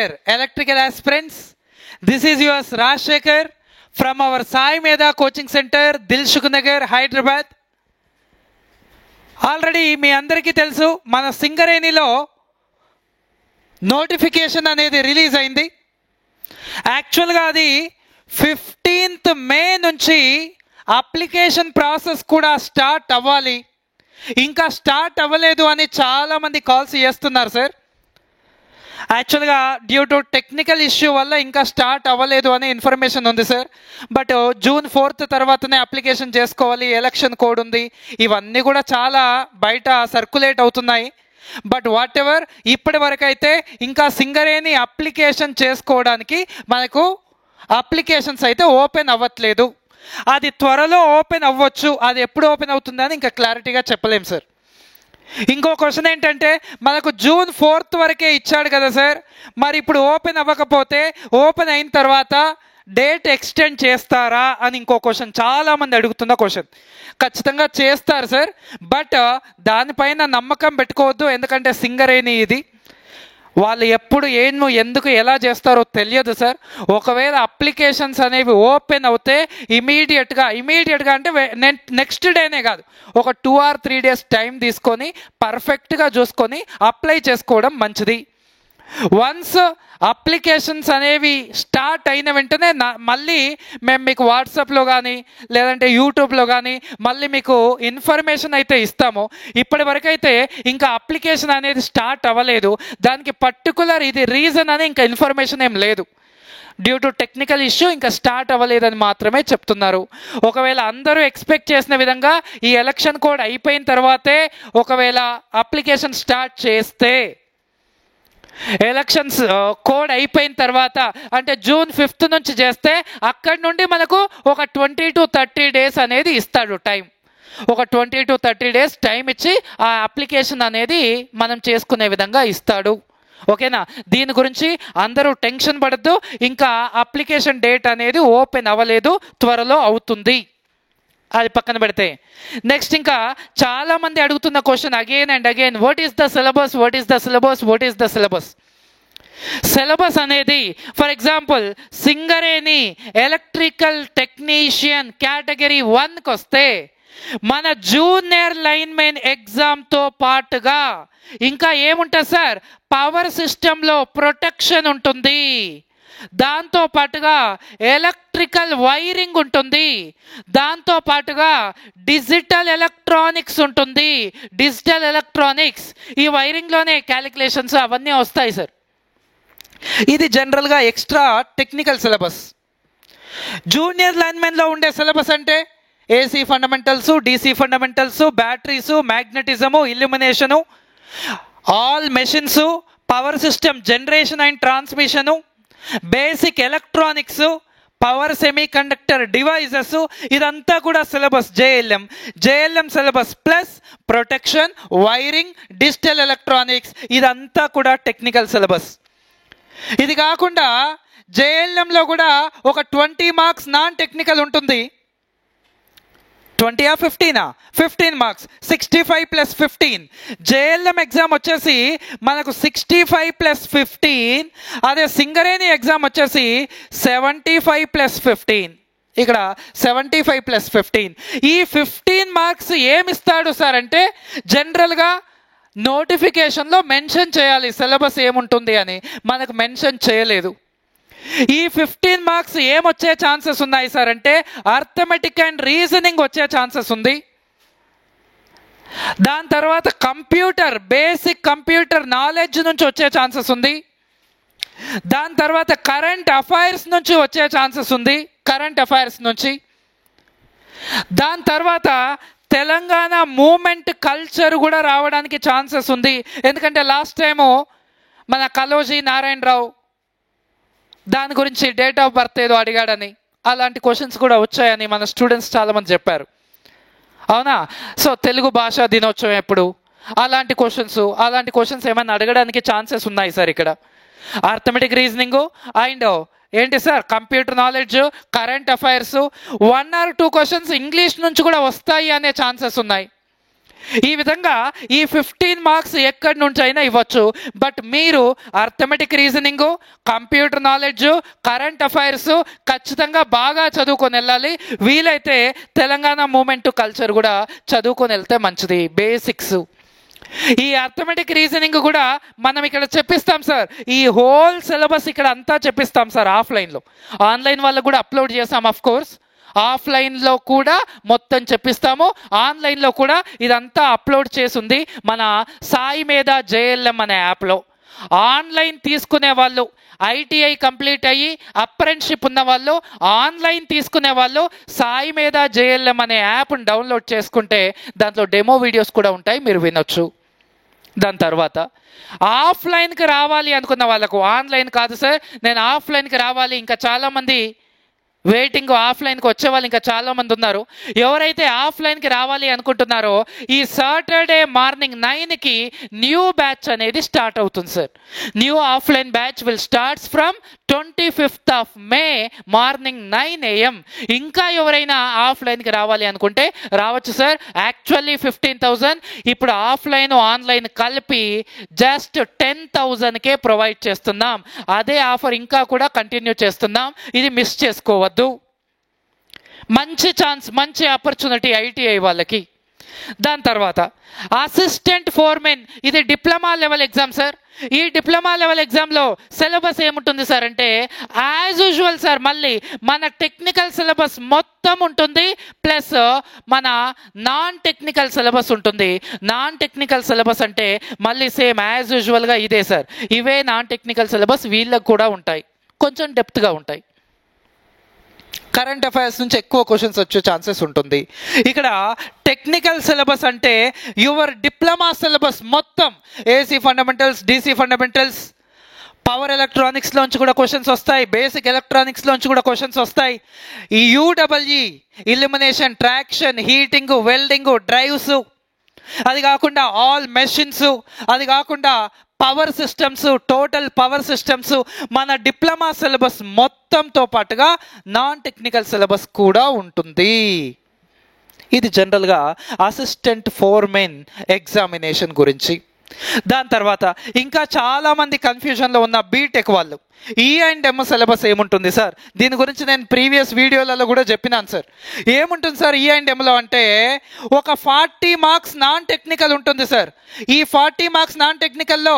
dear electrical aspirants, this is yours Rajshekhar from our Sai Meda Coaching Center, Dilshuk Nagar, Hyderabad. Already మీ అందరికీ తెలుసు మన సింగరేణిలో notification అనేది రిలీజ్ అయింది. యాక్చువల్గా అది 15th May నుంచి అప్లికేషన్ ప్రాసెస్ కూడా స్టార్ట్ అవ్వాలి, ఇంకా స్టార్ట్ అవ్వలేదు అని చాలామంది కాల్స్ చేస్తున్నారు సార్. యాక్చువల్గా డ్యూ టు టెక్నికల్ ఇష్యూ వల్ల ఇంకా స్టార్ట్ అవ్వలేదు అనే ఇన్ఫర్మేషన్ ఉంది సార్. బట్ June 4th తర్వాతనే అప్లికేషన్ చేసుకోవాలి, ఎలక్షన్ కోడ్ ఉంది, ఇవన్నీ కూడా చాలా బయట సర్క్యులేట్ అవుతున్నాయి. బట్ వాట్ ఎవర్, ఇప్పటి వరకు అయితే ఇంకా సింగరేణి అప్లికేషన్ చేసుకోవడానికి మనకు అప్లికేషన్స్ అయితే ఓపెన్ అవ్వట్లేదు. అది త్వరలో ఓపెన్ అవ్వచ్చు, అది ఎప్పుడు ఓపెన్ అవుతుందని ఇంకా క్లారిటీగా చెప్పలేం సార్. ఇంకో క్వశ్చన్ ఏంటంటే, మనకు June 4th వరకే ఇచ్చాడు కదా సార్, మరి ఇప్పుడు ఓపెన్ అవ్వకపోతే ఓపెన్ అయిన తర్వాత డేట్ ఎక్స్టెండ్ చేస్తారా అని ఇంకో క్వశ్చన్ చాలామంది అడుగుతున్న క్వశ్చన్. ఖచ్చితంగా చేస్తారు సార్, బట్ దానిపైన నమ్మకం పెట్టుకోవద్దు. ఎందుకంటే సింగరేణి ఇది, వాళ్ళు ఎప్పుడు ఎందుకు ఎలా చేస్తారో తెలియదు సార్. ఒకవేళ అప్లికేషన్స్ అనేవి ఓపెన్ అవుతే ఇమీడియట్గా అంటే నెక్స్ట్ డేనే కాదు, ఒక 2 or 3 days టైం తీసుకొని పర్ఫెక్ట్గా చూసుకొని అప్లై చేసుకోవడం మంచిది. వన్స్ అప్లికేషన్స్ అనేవి స్టార్ట్ అయిన వెంటనే మళ్ళీ మేము మీకు వాట్సాప్లో కానీ లేదంటే యూట్యూబ్లో కానీ మళ్ళీ మీకు ఇన్ఫర్మేషన్ అయితే ఇస్తాము. ఇప్పటి వరకు అయితే ఇంకా అప్లికేషన్ అనేది స్టార్ట్ అవ్వలేదు, దానికి పర్టికులర్ ఇది రీజన్ అని ఇంకా ఇన్ఫర్మేషన్ ఏం లేదు. డ్యూ టు టెక్నికల్ ఇష్యూ ఇంకా స్టార్ట్ అవ్వలేదని మాత్రమే చెప్తున్నారు. ఒకవేళ అందరూ ఎక్స్పెక్ట్ చేసిన విధంగా ఈ ఎలక్షన్ కోడ్ అయిపోయిన తర్వాతే ఒకవేళ అప్లికేషన్ స్టార్ట్ చేస్తే, ఎలక్షన్స్ కోడ్ అయిపోయిన తర్వాత అంటే June 5th నుంచి చేస్తే అక్కడి నుండి మనకు ఒక 20 to 30 days అనేది ఇస్తాడు టైం. ఒక 20 to 30 days టైం ఇచ్చి ఆ అప్లికేషన్ అనేది మనం చేసుకునే విధంగా ఇస్తాడు. ఓకేనా? దీని గురించి అందరూ టెన్షన్ పడద్దు. ఇంకా అప్లికేషన్ డేట్ అనేది ఓపెన్ అవ్వలేదు, త్వరలో అవుతుంది. అది పక్కన పెడితే నెక్స్ట్ ఇంకా చాలామంది అడుగుతున్న question again and again, what is the syllabus, what is the syllabus, what is the syllabus. Syllabus అనేది for example Singareni electrical technician category 1కి వస్తే మన జూనియర్ లైన్మెన్ ఎగ్జామ్తో పాటుగా ఇంకా ఏముంటుంది సార్, పవర్ సిస్టంలో ప్రొటెక్షన్ ఉంటుంది, దాంతో పాటుగా ఎలక్ట్రికల్ వైరింగ్ ఉంటుంది, దాంతో పాటుగా డిజిటల్ ఎలక్ట్రానిక్స్ ఉంటుంది. డిజిటల్ ఎలక్ట్రానిక్స్ ఈ వైరింగ్లోనే క్యాలిక్యులేషన్స్ అవన్నీ వస్తాయి సార్. ఇది జనరల్గా ఎక్స్ట్రా టెక్నికల్ సిలబస్. జూనియర్ లైన్మెన్లో ఉండే సిలబస్ అంటే AC fundamentals, DC fundamentals, batteries, magnetism, illumination, all machines, power system generation and transmission, basic electronics, power semiconductor devices, ఇదంతా కూడా syllabus JLM syllabus plus protection, wiring, digital electronics, ఇదంతా కూడా technical syllabus. ఇది కాకుండా జేఎల్ఎంలో కూడా ఒక 20 marks non technical ఉంటుంది. 20 or 15 marks, 65 + 15. JLM exam వచ్చేసి మనకు 65 + 15, అదే సింగరేణి ఎగ్జామ్ వచ్చేసి 75 + 15. ఇక్కడ 75 + 15. ఈ 15 marks ఏమిస్తాడు సార్ అంటే, జనరల్గా నోటిఫికేషన్లో మెన్షన్ చేయాలి సిలబస్ ఏముంటుంది అని, మనకు మెన్షన్ చేయలేదు. ఈ 15 marks ఏమొచ్చే ఛాన్సెస్ ఉన్నాయి సార్ అంటే, అర్థమెటిక్ అండ్ రీజనింగ్ వచ్చే ఛాన్సెస్ ఉంది. దాని తర్వాత బేసిక్ కంప్యూటర్ నాలెడ్జ్ నుంచి వచ్చే ఛాన్సెస్ ఉంది. దాని తర్వాత కరెంట్ అఫైర్స్ నుంచి వచ్చే ఛాన్సెస్ ఉంది, దాని తర్వాత తెలంగాణ మూమెంట్ కల్చర్ కూడా రావడానికి ఛాన్సెస్ ఉంది. ఎందుకంటే లాస్ట్ టైము మన కలోజీ నారాయణరావు దాని గురించి డేట్ ఆఫ్ బర్త్ ఏదో అడిగాడని, అలాంటి క్వశ్చన్స్ కూడా వచ్చాయని మన స్టూడెంట్స్ చాలామంది చెప్పారు. అవునా? సో తెలుగు భాషా దినోత్సవం ఎప్పుడు, అలాంటి క్వశ్చన్స్ ఏమైనా అడగడానికి ఛాన్సెస్ ఉన్నాయి సార్. ఇక్కడ అర్థమెటిక్ రీజనింగ్ అండ్ ఏంటి sir computer knowledge, current affairs, 1 or 2 questions English నుంచి కూడా వస్తాయి అనే ఛాన్సెస్ ఉన్నాయి. ఈ విధంగా ఈ 15 మార్క్స్ ఎక్కడి నుంచి అయినా ఇవ్వచ్చు. బట్ మీరు arithmetic reasoning, computer knowledge, current affairs ఖచ్చితంగా బాగా చదువుకొని వెళ్ళాలి. వీలైతే తెలంగాణ మూమెంట్ కల్చర్ కూడా చదువుకొని వెళ్తే మంచిది. బేసిక్స్ ఈ అర్థమెటిక్ రీజనింగ్ కూడా మనం ఇక్కడ చెప్పిస్తాం సార్. ఈ హోల్ సిలబస్ ఇక్కడ అంతా చెప్పిస్తాం సార్ ఆఫ్లైన్లో. ఆన్లైన్ వాళ్ళకు కూడా అప్లోడ్ చేస్తాం ఆఫ్ కోర్స్. ఆఫ్లైన్లో కూడా మొత్తం చెప్పిస్తాము, ఆన్లైన్లో కూడా ఇదంతా అప్లోడ్ చేసింది మన సాయి మీద జేఎల్ఎం అనే యాప్లో. ఆన్లైన్ తీసుకునే వాళ్ళు, ఐటీఐ కంప్లీట్ అయ్యి అప్రెంటిస్షిప్ ఉన్న వాళ్ళు, ఆన్లైన్ తీసుకునే వాళ్ళు సాయి మీద జేఎల్ఎం అనే యాప్ని డౌన్లోడ్ చేసుకుంటే దాంట్లో డెమో వీడియోస్ కూడా ఉంటాయి, మీరు వినొచ్చు. దాని తర్వాత ఆఫ్లైన్కి రావాలి అనుకున్న వాళ్ళకు, ఆన్లైన్ కాదు సార్ నేను ఆఫ్లైన్కి రావాలి, ఇంకా చాలామంది వెయిటింగ్ ఆఫ్లైన్కి వచ్చే వాళ్ళు ఇంకా చాలామంది ఉన్నారు. ఎవరైతే ఆఫ్లైన్కి రావాలి అనుకుంటున్నారో ఈ సాటర్డే మార్నింగ్ 9కి న్యూ బ్యాచ్ అనేది స్టార్ట్ అవుతుంది sir. New offline batch will starts from 25th of May morning 9 AM. ఇంకా ఎవరైనా ఆఫ్లైన్కి రావాలి అనుకుంటే రావచ్చు సార్. యాక్చువల్లీ 15,000, ఇప్పుడు ఆఫ్లైన్ ఆన్లైన్ కలిపి జస్ట్ 10,000కే ప్రొవైడ్ చేస్తున్నాం. అదే ఆఫర్ ఇంకా కూడా కంటిన్యూ చేస్తున్నాం, ఇది మిస్ చేసుకోవద్దు. మంచి ఛాన్స్, మంచి ఆపర్చునిటీ ఐటీఐ వాళ్ళకి. దాని తర్వాత అసిస్టెంట్ ఫోర్మెన్, ఇది డిప్లొమా లెవెల్ ఎగ్జామ్ సార్. ఈ డిప్లొమా లెవెల్ ఎగ్జామ్లో సిలబస్ ఏముంటుంది సార్ అంటే యాజ్ యూజువల్ సార్, మళ్ళీ మన టెక్నికల్ సిలబస్ మొత్తం ఉంటుంది, ప్లస్ మన నాన్ టెక్నికల్ సిలబస్ ఉంటుంది. నాన్ టెక్నికల్ సిలబస్ అంటే మళ్ళీ సేమ్ యాజ్ యూజువల్గా ఇదే సార్. ఇవే నాన్ టెక్నికల్ సిలబస్ వీళ్ళకు కూడా ఉంటాయి, కొంచెం డెప్త్గా ఉంటాయి. కరెంట్ అఫైర్స్ నుంచి ఎక్కువ క్వశ్చన్స్ వచ్చే ఛాన్సెస్ ఉంటుంది. ఇక్కడ టెక్నికల్ సిలబస్ అంటే యువర్ డిప్లొమా సిలబస్ మొత్తం AC fundamentals, DC fundamentals, power ఎలక్ట్రానిక్స్లోంచి కూడా క్వశ్చన్స్ వస్తాయి, బేసిక్ ఎలక్ట్రానిక్స్లోంచి కూడా క్వశ్చన్స్ వస్తాయి. ఈ UWE, illumination, traction, heating, welding, drives, అది కాకుండా ఆల్ మెషిన్స్, అది కాకుండా power systems, total power systems, మన డిప్లొమా సిలబస్ మొత్తంతో పాటుగా నాన్ టెక్నికల్ సిలబస్ కూడా ఉంటుంది. ఇది జనరల్గా అసిస్టెంట్ ఫోర్మెన్ ఎగ్జామినేషన్ గురించి. దాని తర్వాత ఇంకా చాలామంది కన్ఫ్యూజన్లో ఉన్న బీటెక్ వాళ్ళు E&M సిలబస్ ఏముంటుంది సార్, దీని గురించి నేను ప్రీవియస్ వీడియోలలో కూడా చెప్పినాను సార్. ఏముంటుంది సార్ E&Mలో అంటే ఒక 40 మార్క్స్ నాన్ టెక్నికల్ ఉంటుంది సార్. ఈ 40 మార్క్స్ నాన్ టెక్నికల్లో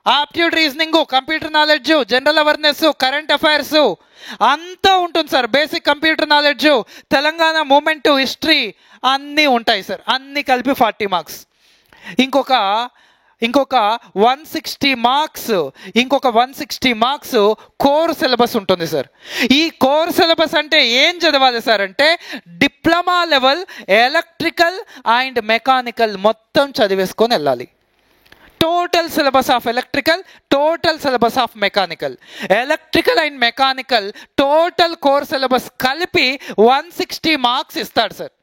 aptitude reasoning, computer knowledge, general awareness, current affairs అంతా ఉంటుంది sir. Basic computer knowledge, Telangana movement, history అన్నీ ఉంటాయి సార్. అన్నీ కలిపి 40 మార్క్స్. ఇంకొక 160 మార్క్స్ కోర్ సిలబస్ ఉంటుంది సార్. ఈ కోర్ సిలబస్ అంటే ఏం చదవాలి సార్ అంటే diploma level electrical and mechanical మొత్తం చదివేసుకొని వెళ్ళాలి. Total syllabus of electrical, total syllabus of mechanical, electrical and mechanical total core syllabus కలిపి 160 మార్క్స్ ఇస్తాడు సార్.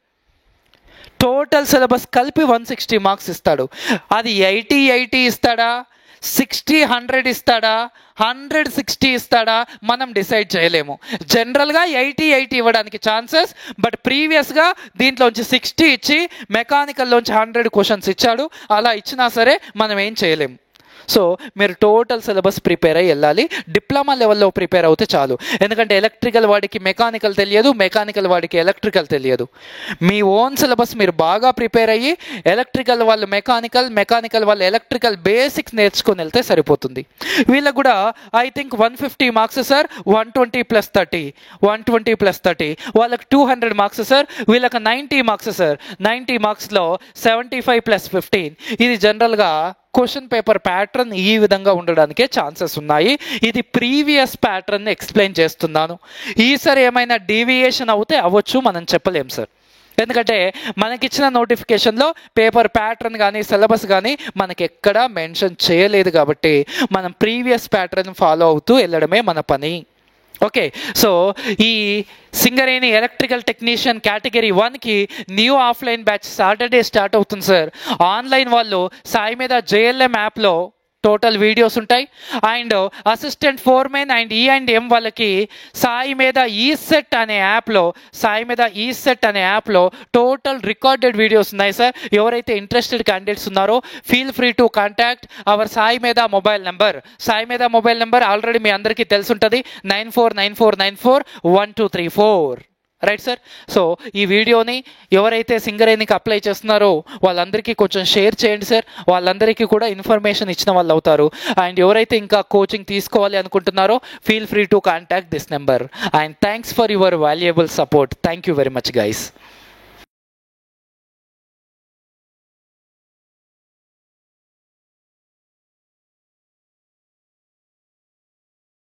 టోటల్ సిలబస్ కలిపి 160 మార్క్స్ ఇస్తాడు. అది 80 ఇస్తాడా, 60-100 ఇస్తాడా, 100-60 ఇస్తాడా మనం డిసైడ్ చేయలేము. జనరల్గా 80 ఇవ్వడానికి ఛాన్సెస్, బట్ ప్రీవియస్గా దీంట్లోంచి 60 ఇచ్చి మెకానికల్లోంచి 100 క్వశ్చన్స్ ఇచ్చాడు. అలా ఇచ్చినా సరే మనం ఏం చేయలేము. సో మీరు టోటల్ సిలబస్ ప్రిపేర్ అయ్యి వెళ్ళాలి. డిప్లొమా లెవెల్లో ప్రిపేర్ అవుతే చాలు. ఎందుకంటే ఎలక్ట్రికల్ వాడికి మెకానికల్ తెలియదు, మెకానికల్ వాడికి ఎలక్ట్రికల్ తెలియదు. మీ ఓన్ సిలబస్ మీరు బాగా ప్రిపేర్ అయ్యి ఎలక్ట్రికల్ వాళ్ళు మెకానికల్, మెకానికల్ వాళ్ళు ఎలక్ట్రికల్ బేసిక్స్ నేర్చుకొని వెళ్తే సరిపోతుంది. వీళ్ళకు కూడా ఐ థింక్ 150 మార్క్స్ సార్, 120+30 వాళ్ళకి 200 మార్క్స్ సార్. వీళ్ళకి 90 మార్క్స్ సార్. 90 మార్క్స్లో 75+15. ఇది జనరల్గా క్వశ్చన్ పేపర్ ప్యాటర్న్ ఈ విధంగా ఉండడానికే ఛాన్సెస్ ఉన్నాయి. ఇది ప్రీవియస్ ప్యాటర్న్ ఎక్స్ప్లెయిన్ చేస్తున్నాను. ఈసారి ఏమైనా డీవియేషన్ అవుతే అవ్వచ్చు, మనం చెప్పలేం సార్. ఎందుకంటే మనకిచ్చిన నోటిఫికేషన్లో పేపర్ ప్యాటర్న్ కానీ సిలబస్ కానీ మనకి ఎక్కడా మెన్షన్ చేయలేదు కాబట్టి మనం ప్రీవియస్ ప్యాటర్న్ ఫాలో అవుతూ వెళ్ళడమే మన పని. ఓకే, సో ఈ సింగరేణి ఎలక్ట్రికల్ టెక్నీషియన్ కేటగిరీ 1కి new offline batch Saturday start అవుతుంది సార్. ఆన్లైన్ వాళ్ళు సాయి మీద జేఎల్ఎం యాప్లో టోటల్ వీడియోస్ ఉంటాయి. And assistant foremen and E&M వాళ్ళకి సాయి మీద ఈసెట్ అనే యాప్లో టోటల్ రికార్డెడ్ వీడియోస్ ఉన్నాయి సార్. ఎవరైతే ఇంట్రెస్టెడ్ క్యాండిడేట్స్ ఉన్నారో feel free to contact our Sai మీద మొబైల్ నెంబర్ ఆల్రెడీ మీ అందరికీ తెలుసుంటుంది, 9494941234. Right sir. సో ఈ వీడియోని ఎవరైతే సింగరేణికి అప్లై చేస్తున్నారో వాళ్ళందరికీ కొంచెం షేర్ చేయండి సార్. వాళ్ళందరికీ కూడా ఇన్ఫర్మేషన్ ఇచ్చిన వాళ్ళు అవుతారు. అండ్ ఎవరైతే ఇంకా కోచింగ్ తీసుకోవాలి అనుకుంటున్నారో feel free to contact this number. And thanks for your valuable support. Thank you very much guys.